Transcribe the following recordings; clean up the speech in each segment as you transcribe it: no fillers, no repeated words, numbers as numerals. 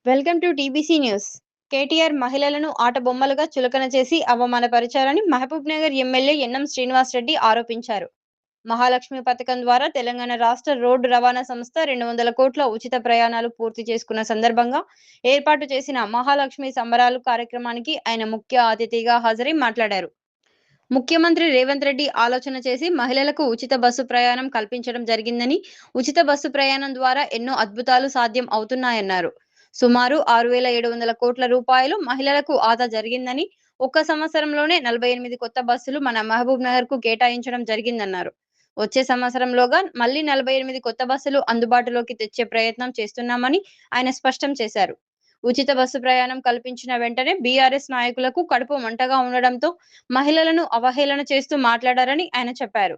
Welcome to TBC news. KTR మహిళలను ఆటబొమ్మలుగా చులకన చేసి అవమానపరిచారని మహబూబ్నగర్ ఎమ్మెల్యే ఎన్ఎం శ్రీనివాసరెడ్డి ఆరోపించారు. మహాలక్ష్మి పథకం ద్వారా తెలంగాణ రాష్ట్ర రోడ్డు రవాణా సంస్థ 200 కోట్ల ఉచిత ప్రయాణాలు పూర్తి చేసుకున్న సందర్భంగా ఏర్పాటు చేసిన మహాలక్ష్మి సంబరాలు కార్యక్రమానికి ఆయన ముఖ్య అతిథిగా హాజరై మాట్లాడారు. ముఖ్యమంత్రి రేవంత్ రెడ్డి ఆలోచన చేసి మహిళలకు ఉచిత బస్సు ప్రయాణం కల్పించడం జరిగిందని, ఉచిత బస్సు ప్రయాణం ద్వారా ఎన్నో అద్భుతాలు సాధ్యం అవుతున్నాయన్నారు. సుమారు 6,700 కోట్ల రూపాయలు మహిళలకు ఆదా జరిగిందని, ఒక్క సంవత్సరంలోనే 48 కొత్త బస్సులు మన మహబూబ్ నగర్ కు కేటాయించడం జరిగిందన్నారు. వచ్చే సంవత్సరంలోగా మళ్లీ 48 కొత్త బస్సులు అందుబాటులోకి తెచ్చే ప్రయత్నం చేస్తున్నామని ఆయన స్పష్టం చేశారు. ఉచిత బస్సు ప్రయాణం కల్పించిన వెంటనే బీఆర్ఎస్ నాయకులకు కడుపు మంటగా ఉండడంతో మహిళలను అవహేళన చేస్తూ మాట్లాడారని ఆయన చెప్పారు.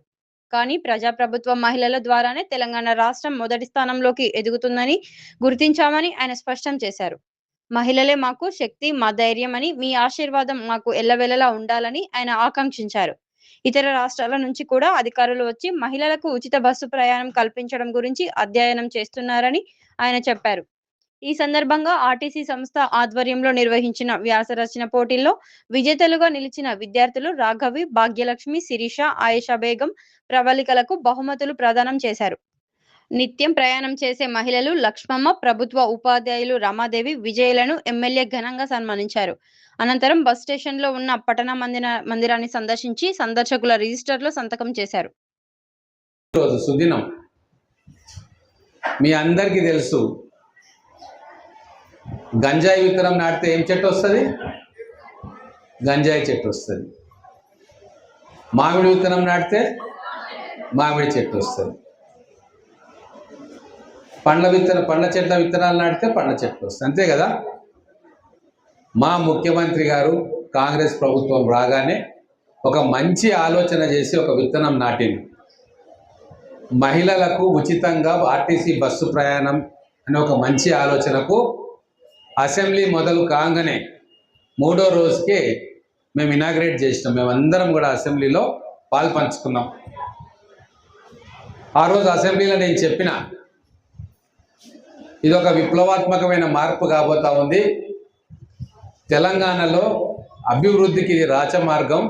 కానీ ప్రజాప్రభుత్వం మహిళల ద్వారానే తెలంగాణ రాష్ట్రం మొదటి స్థానంలోకి ఎదుగుతుందని గుర్తించామని ఆయన స్పష్టం చేశారు. మహిళలే మాకు శక్తి, మా ధైర్యం అని, మీ ఆశీర్వాదం మాకు ఎల్లవెల్లలా ఉండాలని ఆయన ఆకాంక్షించారు. ఇతర రాష్ట్రాల నుంచి కూడా అధికారులు వచ్చి మహిళలకు ఉచిత బస్సు ప్రయాణం కల్పించడం గురించి అధ్యయనం చేస్తున్నారని ఆయన చెప్పారు. ఈ సందర్భంగా ఆర్టీసీ సంస్థ ఆధ్వర్యంలో నిర్వహించిన వ్యాస రచన పోటీల్లో విజేతలుగా నిలిచిన విద్యార్థులు రాఘవి, భాగ్యలక్ష్మి, శిరీష, ఆయేషా బేగం ప్రబలికలకు బహుమతులు ప్రదానం చేశారు. నిత్యం ప్రయాణం చేసే మహిళలు లక్ష్మమ్మ, ప్రభుత్వ ఉపాధ్యాయులు రమాదేవి విజయులను ఎమ్మెల్యే ఘనంగా సన్మానించారు. అనంతరం బస్ స్టేషన్లో ఉన్న పట్టణ మందిరాన్ని సందర్శించి సందర్శకుల రిజిస్టర్లో సంతకం చేశారు. సుదినం మీ అందరికీ తెలుసు, గంజాయి విత్తనం నాటితే ఏం చెట్టు వస్తుంది? గంజాయి చెట్టు వస్తుంది. మామిడి విత్తనం నాటితే మామిడి చెట్టు వస్తుంది. పండ్ల చెట్ల విత్తనాలు నాటితే పండ్ల చెట్లు వస్తాయి. అంతే కదా? మా ముఖ్యమంత్రి గారు కాంగ్రెస్ ప్రభుత్వం రాగానే ఒక మంచి ఆలోచన చేసి ఒక విత్తనం నాటింది. మహిళలకు ఉచితంగా ఆర్టీసీ బస్సు ప్రయాణం అనే ఒక మంచి ఆలోచనకు అసెంబ్లీ మొదలు కాగానే 3వ రోజుకే మేము ఇనాగ్రేట్ చేసినాం. మేమందరం కూడా అసెంబ్లీలో పాల్పంచుకున్నాం. ఆ రోజు అసెంబ్లీలో నేను చెప్పిన, ఇది ఒక విప్లవాత్మకమైన మార్పు కాబోతా ఉంది. తెలంగాణలో అభివృద్ధికి ఇది రాచమార్గం.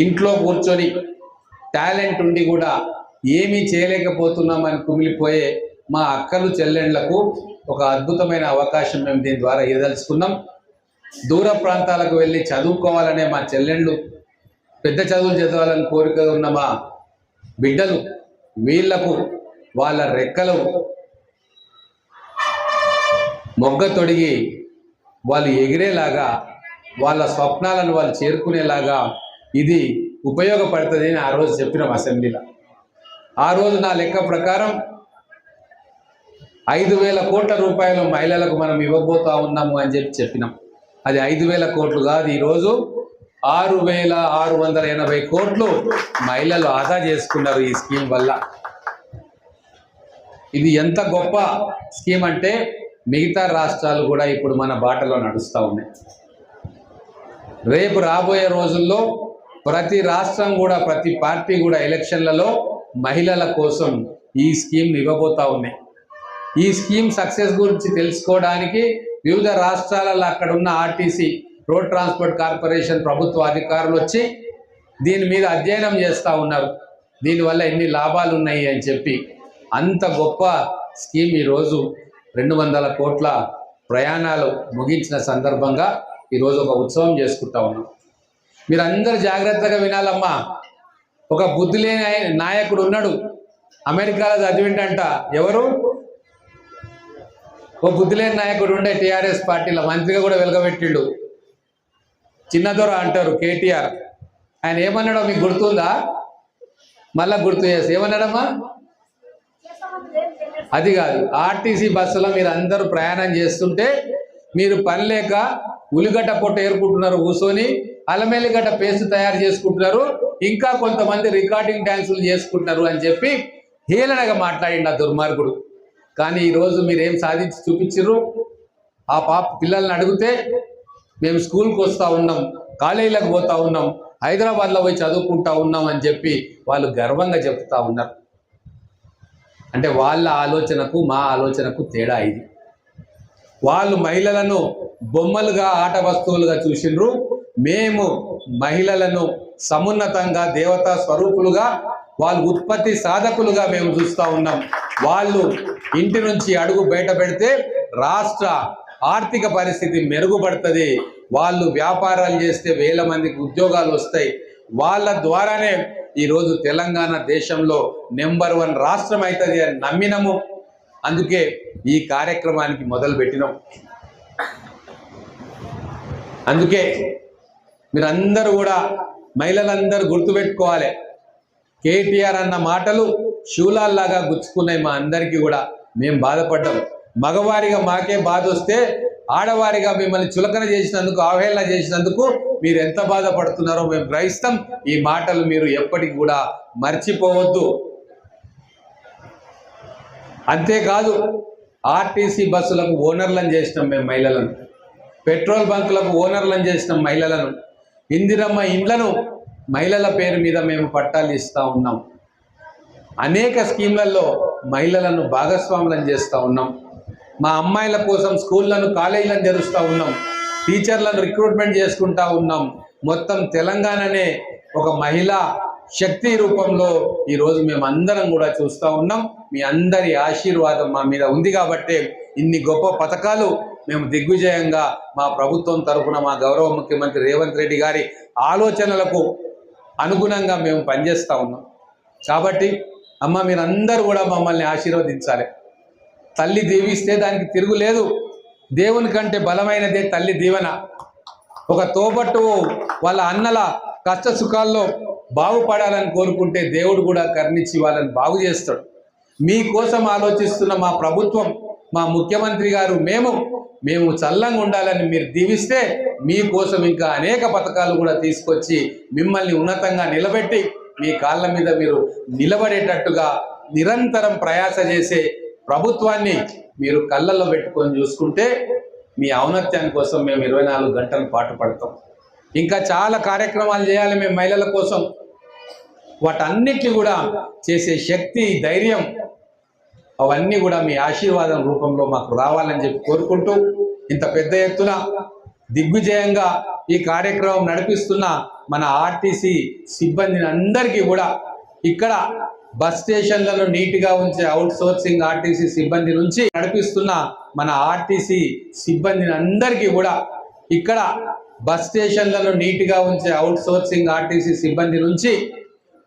ఇంట్లో కూర్చొని టాలెంట్ ఉండి కూడా ఏమీ చేయలేకపోతున్నామని కుమిలిపోయే మా అక్కలు చెల్లెండ్లకు ఒక అద్భుతమైన అవకాశం మేము దీని ద్వారా ఇవ్వదలుచుకున్నాం. దూర ప్రాంతాలకు వెళ్ళి చదువుకోవాలనే మా చెల్లెండ్లు, పెద్ద చదువులు చదవాలని కోరిక ఉన్న మా బిడ్డలు, వీళ్లకు వాళ్ళ రెక్కలు మొగ్గ తొడిగి వాళ్ళు ఎగిరేలాగా, వాళ్ళ స్వప్నాలను వాళ్ళు చేరుకునేలాగా ఇది ఉపయోగపడుతుంది అని ఆ రోజు చెప్పినాం అసెంబ్లీలో. ఆ రోజు నా లెక్క ప్రకారం 5,000 కోట్ల రూపాయలు మహిళలకు మనం ఇవ్వబోతా ఉన్నాము అని చెప్పినాం. అది 5,000 కోట్లు కాదు, ఈరోజు 6,680 కోట్లు మహిళలు ఆదా చేసుకున్నారు ఈ స్కీమ్ వల్ల. ఇది ఎంత గొప్ప స్కీమ్ అంటే మిగతా రాష్ట్రాలు కూడా ఇప్పుడు మన బాటలో నడుస్తూ ఉన్నాయి. రేపు రాబోయే రోజుల్లో ప్రతి రాష్ట్రం కూడా, ప్రతి పార్టీ కూడా ఎలక్షన్లలో మహిళల కోసం ఈ స్కీమ్ ఇవ్వబోతా ఉన్నాయి. ఈ స్కీమ్ సక్సెస్ గురించి తెలుసుకోవడానికి వివిధ రాష్ట్రాలలో అక్కడ ఉన్న ఆర్టీసీ, రోడ్ ట్రాన్స్పోర్ట్ కార్పొరేషన్ ప్రభుత్వ అధికారులు వచ్చి దీని మీద అధ్యయనం చేస్తూ ఉన్నారు. దీనివల్ల ఎన్ని లాభాలు ఉన్నాయి అని చెప్పి. అంత గొప్ప స్కీమ్ ఈరోజు 200 కోట్ల ప్రయాణాలు ముగించిన సందర్భంగా ఈరోజు ఒక ఉత్సవం చేసుకుంటా ఉన్నాం. మీరందరూ జాగ్రత్తగా వినాలమ్మా. ఒక బుద్ధి లేని నాయకుడు ఉన్నాడు, అమెరికాలో చదివిండంట. ఎవరు? ఓ బుద్ధి లేని నాయకుడు ఉండే టీఆర్ఎస్ పార్టీలో మంత్రిగా కూడా వెలగబెట్టిండు. చిన్నదొర అంటారు కేటీఆర్. ఆయన ఏమన్నాడో మీకు గుర్తుందా? మళ్ళా గుర్తు చేసి ఏమన్నాడమ్మా? అది కాదు, ఆర్టీసీ బస్సులో మీరు అందరూ ప్రయాణం చేస్తుంటే మీరు పని లేక ఉల్లిగడ్డ పొట్ట ఏరుకుంటున్నారు, కూర్చొని అల్లమెల్లిగడ్డ పేస్ట్ తయారు చేసుకుంటున్నారు, ఇంకా కొంతమంది రికార్డింగ్ డ్యాన్సులు చేసుకుంటున్నారు అని చెప్పి హేళనగా మాట్లాడిండు ఆ దుర్మార్గుడు. కానీ ఈరోజు మీరేం సాధించి చూపించారు? ఆ పిల్లల్ని అడిగితే మేము స్కూల్కి వస్తూ ఉన్నాం, కాలేజీలకు పోతూ ఉన్నాం, హైదరాబాద్లో పోయి చదువుకుంటా ఉన్నాం అని చెప్పి వాళ్ళు గర్వంగా చెప్తా ఉన్నారు. అంటే వాళ్ళ ఆలోచనకు మా ఆలోచనకు తేడా ఇది. వాళ్ళు మహిళలను బొమ్మలుగా ఆట వస్తువులుగా చూసిండ్రు. మేము మహిళలను సమున్నతంగా దేవతా స్వరూపులుగా, వాళ్ళు ఉత్పత్తి సాధకులుగా మేము చూస్తూ ఉన్నాం. వాళ్ళు ఇంటి నుంచి అడుగు బయట పెడితే రాష్ట్ర ఆర్థిక పరిస్థితి మెరుగుపడుతుంది. వాళ్ళు వ్యాపారాలు చేస్తే వేల మందికి ఉద్యోగాలు వస్తాయి. వాళ్ళ ద్వారానే ఈరోజు తెలంగాణ దేశంలో నెంబర్ 1 రాష్ట్రం అవుతుంది అని నమ్మినము. అందుకే ఈ కార్యక్రమానికి మొదలు పెట్టినాం. అందుకే మీరందరూ కూడా మహిళలందరూ గుర్తుపెట్టుకోవాలి. కేటీఆర్ అన్న మాటలు శూలాల్లాగా గుచ్చుకున్నాయి మా అందరికీ కూడా. మేము బాధపడ్డాం. మగవారిగా మాకే బాధ వస్తే ఆడవారిగా మిమ్మల్ని చులకన చేసినందుకు, అవహేళన చేసినందుకు మీరు ఎంత బాధపడుతున్నారో మేము గ్రహిస్తాం. ఈ మాటలు మీరు ఎప్పటికి కూడా మర్చిపోవద్దు. అంతేకాదు, ఆర్టీసీ బస్సులకు ఓనర్లను చేసినాం మేము మహిళలను, పెట్రోల్ బంకులకు ఓనర్లను చేసినాం మహిళలను, ఇందిరమ్మ ఇండ్లను మహిళల పేరు మీద మేము పట్టాలు ఇస్తూ ఉన్నాం. అనేక స్కీమ్లలో మహిళలను భాగస్వాములను చేస్తూ ఉన్నాం. మా అమ్మాయిల కోసం స్కూళ్ళను, కాలేజీలను తెరుస్తూ ఉన్నాం. టీచర్లను రిక్రూట్మెంట్ చేసుకుంటా ఉన్నాం. మొత్తం తెలంగాణనే ఒక మహిళా శక్తి రూపంలో ఈరోజు మేము అందరం కూడా చూస్తూ ఉన్నాం. మీ అందరి ఆశీర్వాదం మా మీద ఉంది కాబట్టి ఇన్ని గొప్ప పథకాలు మేము దిగ్విజయంగా మా ప్రభుత్వం తరఫున మా గౌరవ ముఖ్యమంత్రి రేవంత్ రెడ్డి గారి ఆలోచనలకు అనుగుణంగా మేము పనిచేస్తూ ఉన్నాం. కాబట్టి అమ్మ, మీరందరూ కూడా మమ్మల్ని ఆశీర్వదించాలి. తల్లి దీవిస్తే దానికి తిరుగులేదు. దేవుని కంటే బలమైనదే తల్లి దీవెన. ఒక తోబట్టువు వాళ్ళ అన్నల కష్ట సుఖాల్లో బాగుపడాలని కోరుకుంటే దేవుడు కూడా కరుణించి వాళ్ళని బాగు చేస్తాడు. మీకోసం ఆలోచిస్తున్న మా ప్రభుత్వం, మా ముఖ్యమంత్రి గారు, మేము చల్లంగా ఉండాలని మీరు దీవిస్తే మీకోసం ఇంకా అనేక పథకాలు కూడా తీసుకొచ్చి మిమ్మల్ని ఉన్నతంగా నిలబెట్టి మీ కాళ్ళ మీద మీరు నిలబడేటట్టుగా నిరంతరం ప్రయాస చేసే ప్రభుత్వాన్ని మీరు కళ్ళల్లో పెట్టుకొని చూసుకుంటే మీ ఔన్నత్యం కోసం మేము 24 గంటలు పాటు పడతాం. ఇంకా చాలా కార్యక్రమాలు చేయాలి మేము మహిళల కోసం. వాటన్నిటిని కూడా చేసే శక్తి, ధైర్యం అవన్నీ కూడా మీ ఆశీర్వాదం రూపంలో మాకు రావాలని చెప్పి కోరుకుంటూ, ఇంత పెద్ద ఎత్తున దిగ్విజయంగా ఈ కార్యక్రమం నడిపిస్తున్న మన ఆర్టీసీ సిబ్బందిని అందరికీ కూడా, ఇక్కడ బస్ స్టేషన్లను నీట్గా ఉంచే అవుట్ సోర్సింగ్ ఆర్టీసీ సిబ్బంది నుంచి నడిపిస్తున్న మన ఆర్టీసీ సిబ్బందిని అందరికీ కూడా, ఇక్కడ బస్ స్టేషన్లను నీట్గా ఉంచే అవుట్ సోర్సింగ్ ఆర్టీసీ సిబ్బంది నుంచి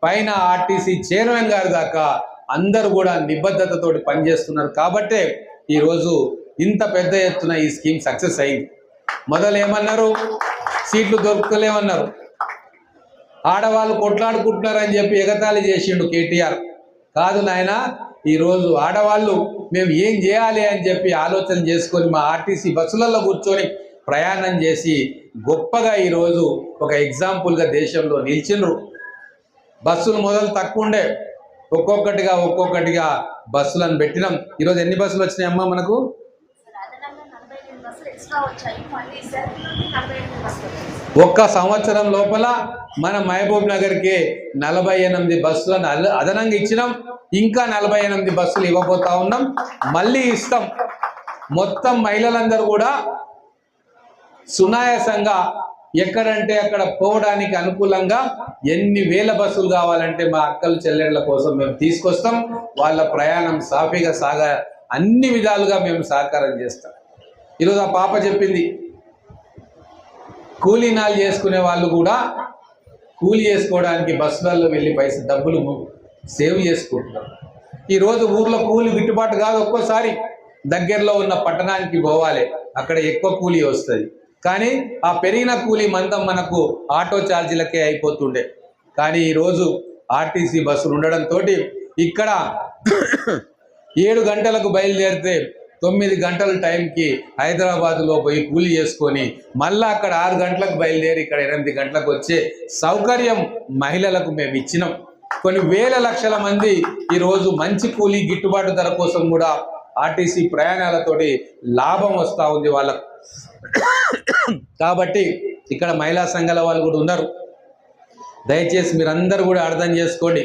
పైన ఆర్టీసీ చైర్మన్ గారి దాకా అందరూ కూడా నిబద్ధతతోటి పనిచేస్తున్నారు. కాబట్టే ఈరోజు ఇంత పెద్ద ఎత్తున ఈ స్కీమ్ సక్సెస్ అయింది. మొదలు ఏమన్నారు, సీట్లు దొరుకుతలేమన్నారు, ఆడవాళ్ళు కొట్లాడుకుంటున్నారని చెప్పి ఎగతాళి చేసిండు కేటీఆర్. కాదు నాయన, ఈరోజు ఆడవాళ్ళు మేము ఏం చేయాలి అని చెప్పి ఆలోచన చేసుకొని మా ఆర్టీసీ బస్సులలో కూర్చొని ప్రయాణం చేసి గొప్పగా ఈరోజు ఒక ఎగ్జాంపుల్గా దేశంలో నిలిచిండ్రు. బస్సులు మొదలు తక్కువ ఉండే, ఒక్కొక్కటిగా బస్సులను పెట్టినాం. ఈరోజు ఎన్ని బస్సులు వచ్చినాయి అమ్మా మనకు? ఒక్క సంవత్సరం లోపల మన మహబూబ్ నగర్కి 48 బస్సులను అదనంగా ఇచ్చినాం. ఇంకా 48 బస్సులు ఇవ్వబోతా ఉన్నాం, మళ్ళీ ఇస్తాం. మొత్తం మహిళలందరూ కూడా సునాయాసంగా ఎక్కడంటే అక్కడ పోవడానికి అనుకూలంగా ఎన్ని వేల బస్సులు కావాలంటే మా అక్కలు చెల్లెళ్ళ కోసం మేము తీసుకొస్తాం. వాళ్ళ ప్రయాణం సాఫీగా అన్ని విధాలుగా మేము సహకారం చేస్తాం. ఈరోజు ఆ పాప చెప్పింది, కూలీనాలు చేసుకునే వాళ్ళు కూడా కూలి చేసుకోవడానికి బస్సులలో వెళ్ళి డబ్బులు సేవ్ చేసుకుంటున్నారు. ఈరోజు ఊర్లో కూలి గిట్టుబాటు కాదు, ఒక్కోసారి దగ్గరలో ఉన్న పట్టణానికి పోవాలి, అక్కడ ఎక్కువ కూలీ వస్తుంది. కానీ ఆ పెరిగిన కూలీ మందం మనకు ఆటో ఛార్జీలకే అయిపోతుండే. కానీ ఈరోజు ఆర్టీసీ బస్సులు ఉండడంతో ఇక్కడ 7 గంటలకు బయలుదేరితే 9 గంటల టైంకి హైదరాబాద్లో పోయి కూలీ చేసుకొని మళ్ళీ అక్కడ 6 గంటలకు బయలుదేరి ఇక్కడ 8 గంటలకు వచ్చే సౌకర్యం మహిళలకు మేము ఇచ్చినాం. కొన్ని వేల లక్షల మంది ఈరోజు మంచి కూలీ గిట్టుబాటు ధర కోసం కూడా ఆర్టీసీ ప్రయాణాలతోటి లాభం వస్తూ ఉంది వాళ్ళకు. కాబట్టి ఇక్కడ మహిళా సంఘాల వాళ్ళు కూడా ఉన్నారు. దయచేసి మీరందరూ కూడా అర్థం చేసుకోండి,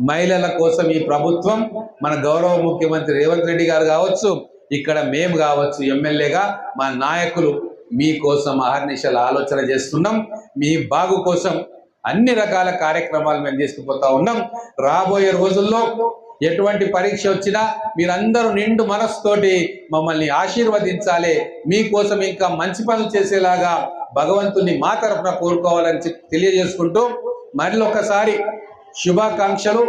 మహిళల కోసం ఈ ప్రభుత్వం, మన గౌరవ ముఖ్యమంత్రి రేవంత్ రెడ్డి గారు కావచ్చు, ఇక్కడ మేము కావచ్చు ఎమ్మెల్యేగా మా నాయకులు మీకోసం అహర్నిశలు ఆలోచన చేస్తున్నాం. మీ బాగు కోసం అన్ని రకాల కార్యక్రమాలు మేము చేసుకుపోతా ఉన్నాం. రాబోయే రోజుల్లో ఎటువంటి పరీక్ష వచ్చినా మీరందరూ నిండు మనసుతోటి మమ్మల్ని ఆశీర్వదించాలి. మీకోసం ఇంకా మంచి పనులు చేసేలాగా భగవంతుని మా తరఫున కోరుకోవాలని తెలియజేసుకుంటూ మరొకసారి శుభాకాంక్షలు.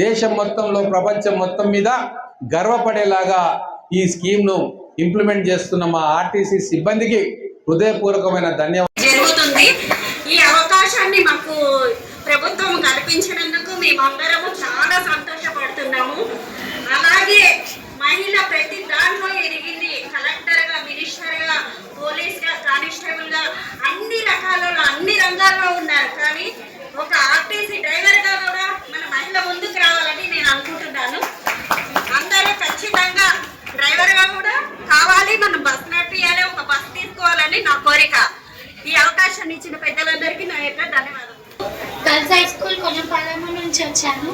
దేశం మొత్తంలో ప్రపంచం మొత్తం మీద గర్వపడేలాగా ఈ స్కీమ్ను ఇంప్లిమెంట్ చేస్తున్న మా ఆర్టీసీ సిబ్బందికి హృదయపూర్వకమైన ధన్యవాదాలు జరుగుతుంది. ఈ అవకాశాన్ని మాకు ప్రభుత్వం కల్పించినందుకు మేమందరము చాలా సంతోషపడుతున్నాము. అలాగే మహిళ ప్రతి దాంట్లో ఎదిగింది. కలెక్టర్గా, మినిస్టర్గా, పోలీస్గా, కానిస్టేబుల్గా అన్ని రకాలలో అన్ని రంగాల్లో ఉన్నారు. కానీ ఒక ఆర్టీసీ డ్రైవర్గా కూడా మన మహిళ ముందుకు రావాలని నేను అనుకుంటున్నాను. అందరూ ఖచ్చితంగా డ్రైవర్గా కూడా కావాలి, మనం బస్ నడిపియాలి, ఒక బస్ తీసుకోవాలని నా కోరిక. ఈ అవకాశాన్ని ఇచ్చిన పెద్దలందరికీ నా యొక్క ధన్యవాదాలు. గర్ల్స్ హై స్కూల్ కొనపాలెం నుంచి వచ్చాను.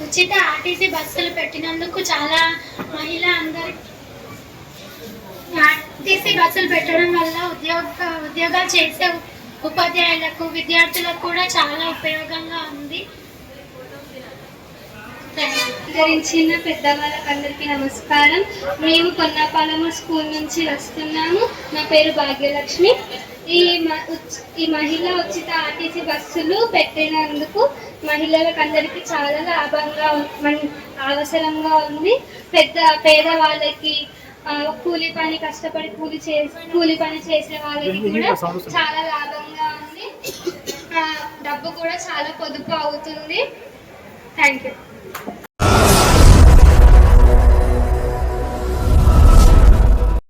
ఉచిత ఆర్టీసీ బస్సులు పెట్టినందుకు చాలా ఆర్టీసీ బస్సులు పెట్టడం వల్ల ఉద్యోగాలు చేసే ఉపాధ్యాయులకు, విద్యార్థులకు కూడా చాలా ఉపయోగంగా ఉంది. ధరించిన పెద్దవాళ్ళకందరికీ నమస్కారం. మేము కొన్నపాలెం స్కూల్ నుంచి వస్తున్నాము. నా పేరు భాగ్యలక్ష్మి. ఈ మహిళా ఉచిత ఆర్టీసీ బస్సులు పెట్టినందుకు మహిళలకు అందరికీ చాలా లాభంగా అవసరంగా ఉంది. పేదవాళ్ళకి, కూలి పని కష్టపడి కూలి పని చేసే వాళ్ళకి కూడా చాలా లాభంగా ఉంది. డబ్బు కూడా చాలా పొదుపు అవుతుంది. Thank you.